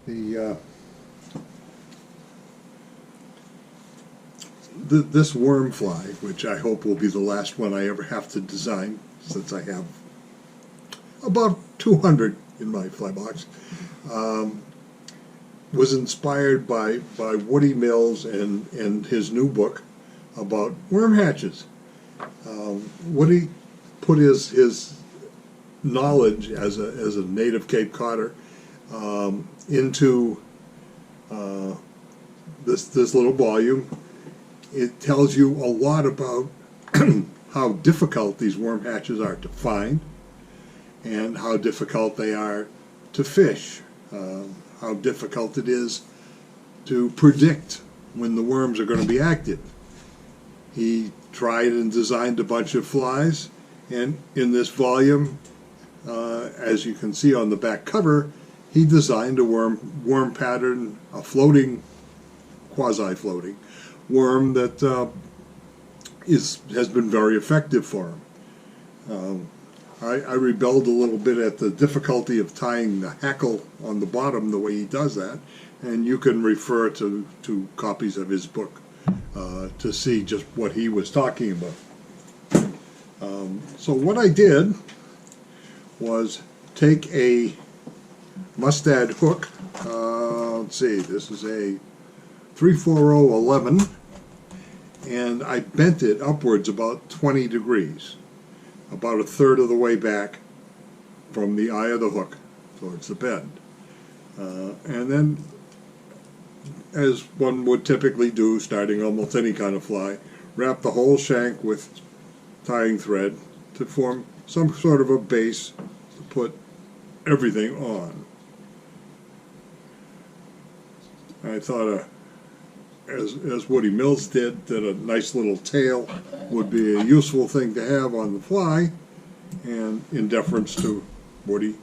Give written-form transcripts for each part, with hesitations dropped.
The this worm fly, which I hope will be the last one I ever have to design, since I have about 200 in my fly box, was inspired by Woody Mills and his new book about worm hatches. Woody put his knowledge as a native Cape Codder into this little volume. It tells you a lot about how difficult these worm hatches are to find and how difficult they are to fish, how difficult it is to predict when the worms are going to be active. He tried and designed a bunch of flies, and in this volume, as you can see on the back cover, he designed a worm pattern, a floating, quasi-floating worm that has been very effective for him. I rebelled a little bit at the difficulty of tying the hackle on the bottom the way he does that, and you can refer to copies of his book to see just what he was talking about. So what I did was take a mustad hook. Let's see, this is a 34011, and I bent it upwards about 20 degrees, about a third of the way back from the eye of the hook towards the bend. And then, as one would typically do starting almost any kind of fly, wrap the whole shank with tying thread to form some sort of a base to put everything on. I thought as Woody Mills did, that a nice little tail would be a useful thing to have on the fly, and in deference to Woody,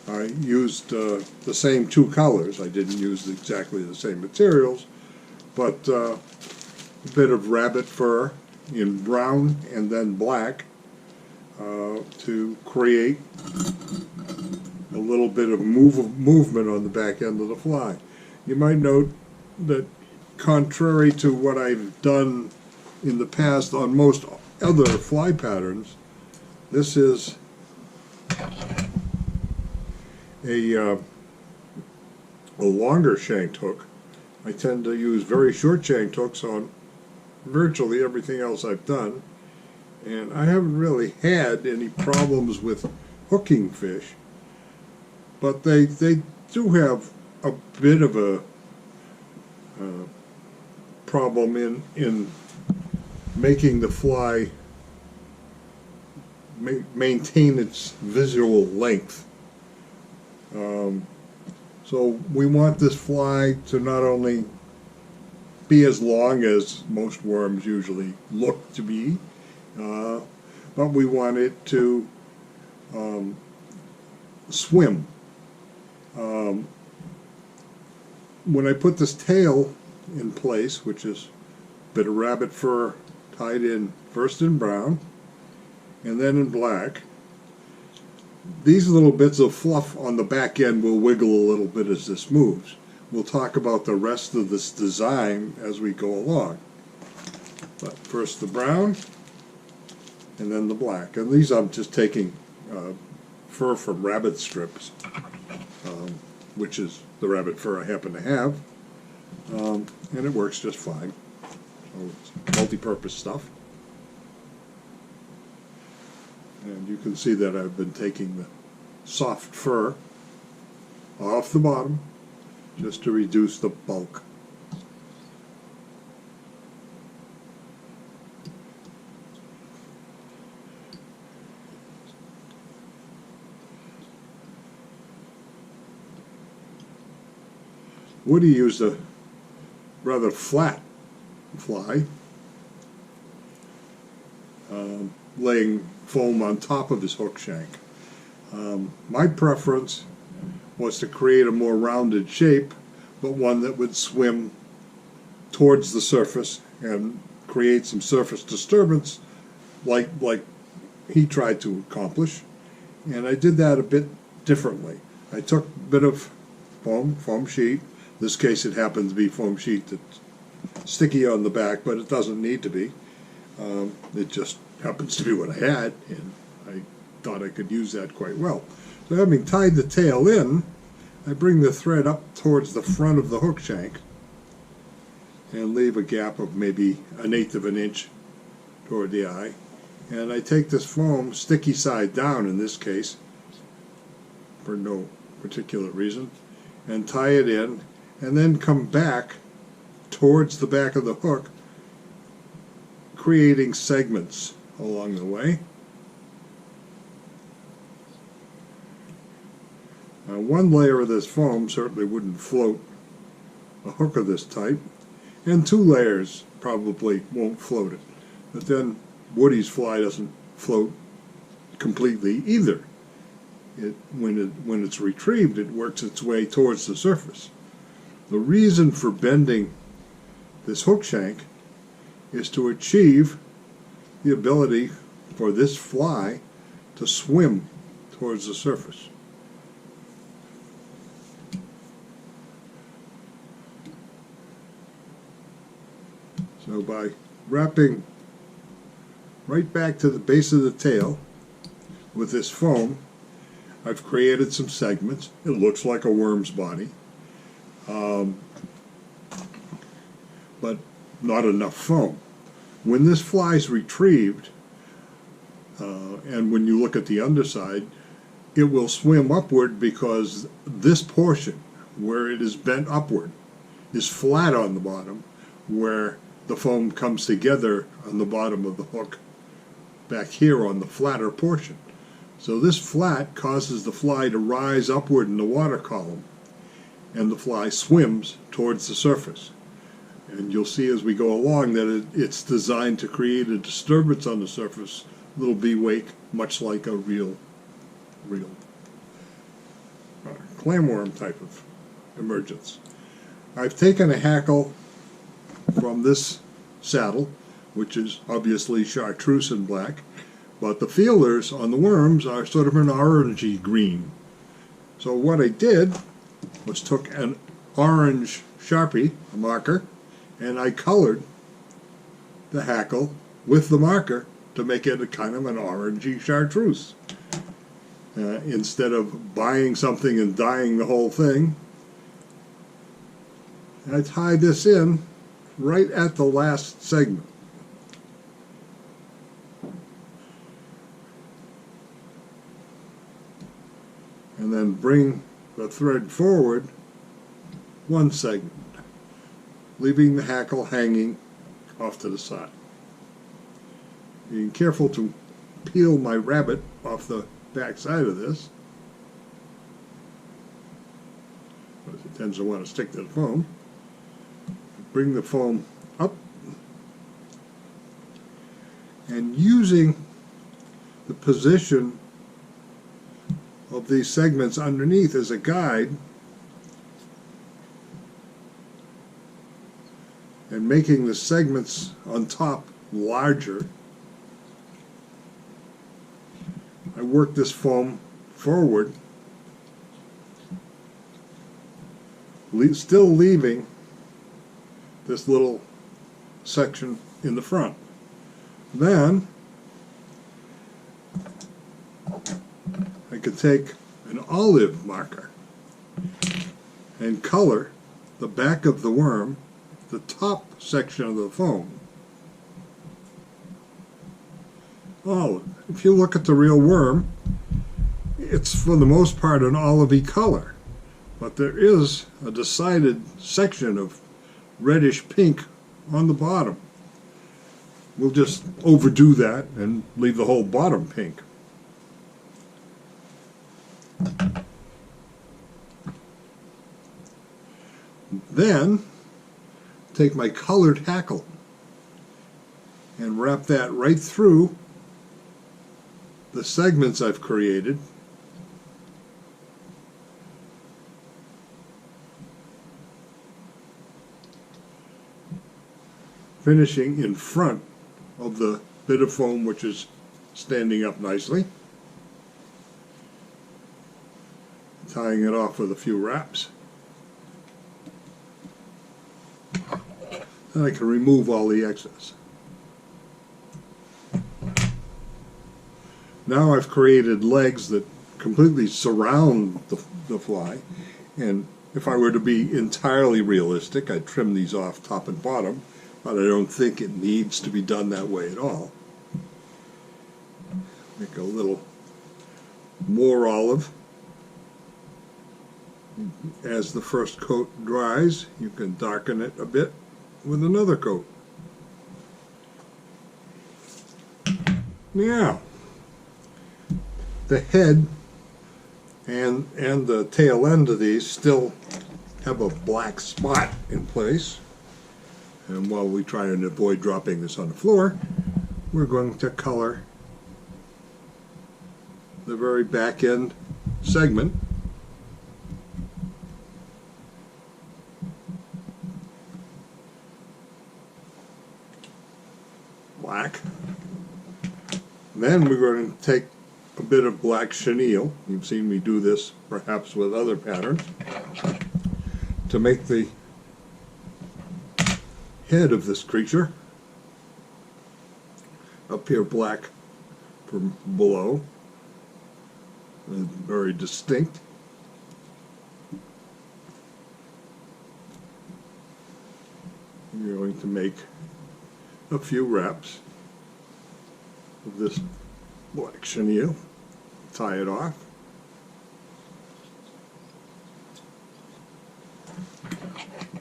I used the same two colors. I didn't use exactly the same materials, but a bit of rabbit fur in brown and then black to create a little bit of movement on the back end of the fly. You might note that, contrary to what I've done in the past on most other fly patterns, this is a longer shanked hook. I tend to use very short shanked hooks on virtually everything else I've done, and I haven't really had any problems with hooking fish, but they do have a bit of a problem in making the fly maintain its visual length. So we want this fly to not only be as long as most worms usually look to be, but we want it to swim. When I put this tail in place, which is a bit of rabbit fur tied in first in brown and then in black, these little bits of fluff on the back end will wiggle a little bit as this moves. We'll talk about the rest of this design as we go along. But first the brown and then the black. And these I'm just taking fur from rabbit strips, which is the rabbit fur I happen to have. And it works just fine. So it's multi-purpose stuff. And you can see that I've been taking the soft fur off the bottom just to reduce the bulk. Woody used a rather flat fly, laying foam on top of his hook shank. My preference was to create a more rounded shape, but one that would swim towards the surface and create some surface disturbance like he tried to accomplish. And I did that a bit differently. I took a bit of foam sheet. In this case it happens to be foam sheet that's sticky on the back, but it doesn't need to be. It just happens to be what I had, and I thought I could use that quite well. So having tied the tail in, I bring the thread up towards the front of the hook shank and leave a gap of maybe 1/8 of an inch toward the eye. And I take this foam, sticky side down in this case, for no particular reason, and tie it in, and then come back towards the back of the hook, creating segments along the way. Now, one layer of this foam certainly wouldn't float a hook of this type, and 2 layers probably won't float it. But then Woody's fly doesn't float completely either. When it's retrieved, it works its way towards the surface. The reason for bending this hook shank is to achieve the ability for this fly to swim towards the surface. So by wrapping right back to the base of the tail with this foam, I've created some segments. It looks like a worm's body, but not enough foam. When this fly is retrieved, and when you look at the underside, it will swim upward because this portion where it is bent upward is flat on the bottom, where the foam comes together on the bottom of the hook back here on the flatter portion. So this flat causes the fly to rise upward in the water column, and the fly swims towards the surface. And you'll see as we go along that it's designed to create a disturbance on the surface, a little bee-wake, much like a real clamworm type of emergence. I've taken a hackle from this saddle, which is obviously chartreuse and black, but the feelers on the worms are sort of an orangey green. So what I did was took an orange Sharpie, a marker, and I colored the hackle with the marker to make it a kind of an orangey chartreuse. Instead of buying something and dyeing the whole thing, I tied this in right at the last segment. And then bring the thread forward 1 segment, leaving the hackle hanging off to the side. Being careful to peel my rabbit off the back side of this, because it tends to want to stick to the foam. Bring the foam up, and using the position of these segments underneath as a guide, and making the segments on top larger, I work this foam forward, still leaving this little section in the front. Then I could take an olive marker and color the back of the worm, the top section of the foam. Oh, if you look at the real worm, it's for the most part an olivey color, but there is a decided section of reddish pink on the bottom. We'll just overdo that and leave the whole bottom pink. Then take my colored hackle and wrap that right through the segments I've created, finishing in front of the bit of foam which is standing up nicely, tying it off with a few wraps. Then I can remove all the excess. Now I've created legs that completely surround the fly, and if I were to be entirely realistic, I'd trim these off top and bottom, but I don't think it needs to be done that way at all. Make a little more olive. As the first coat dries, you can darken it a bit with another coat. Now, the head and the tail end of these still have a black spot in place. And while we try and avoid dropping this on the floor, we're going to color the very back end segment black. Then we're going to take a bit of black chenille. You've seen me do this perhaps with other patterns to make the head of this creature appear black from below and very distinct. You're going to make a few wraps of this black chenille, tie it off,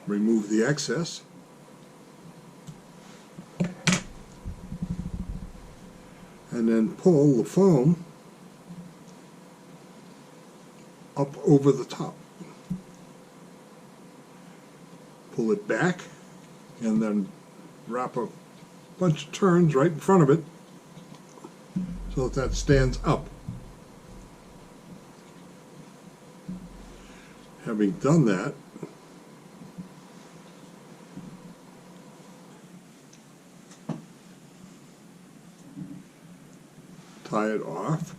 remove the excess, and then pull the foam up over the top. Pull it back and then wrap a bunch of turns right in front of it so that stands up. Having done that, tie it off.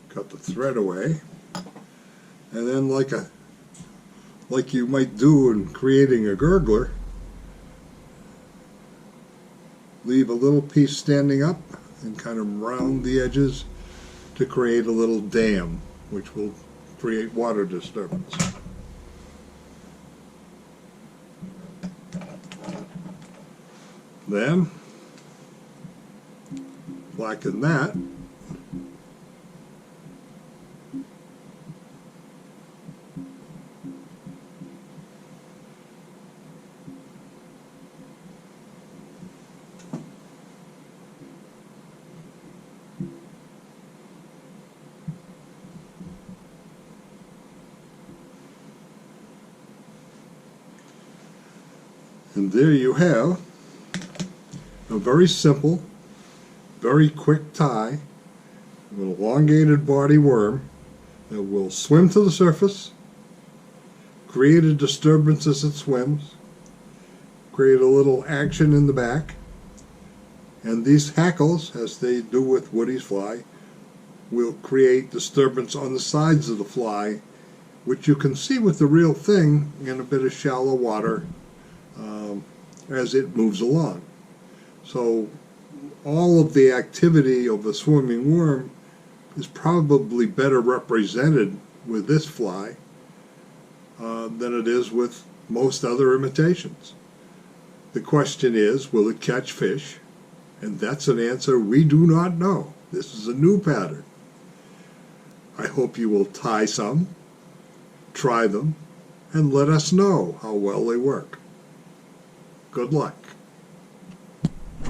Cut the thread away, and then like you might do in creating a gurgler, leave a little piece standing up and kind of round the edges to create a little dam, which will create water disturbance. Then blacken that. And there you have a very simple, very quick tie of an elongated body worm that will swim to the surface, create a disturbance as it swims, create a little action in the back, and these hackles, as they do with Woody's fly, will create disturbance on the sides of the fly, which you can see with the real thing in a bit of shallow water as it moves along. So all of the activity of a swimming worm is probably better represented with this fly than it is with most other imitations. The question is, will it catch fish? And that's an answer we do not know. This is a new pattern. I hope you will tie some, try them, and let us know how well they work. Good luck.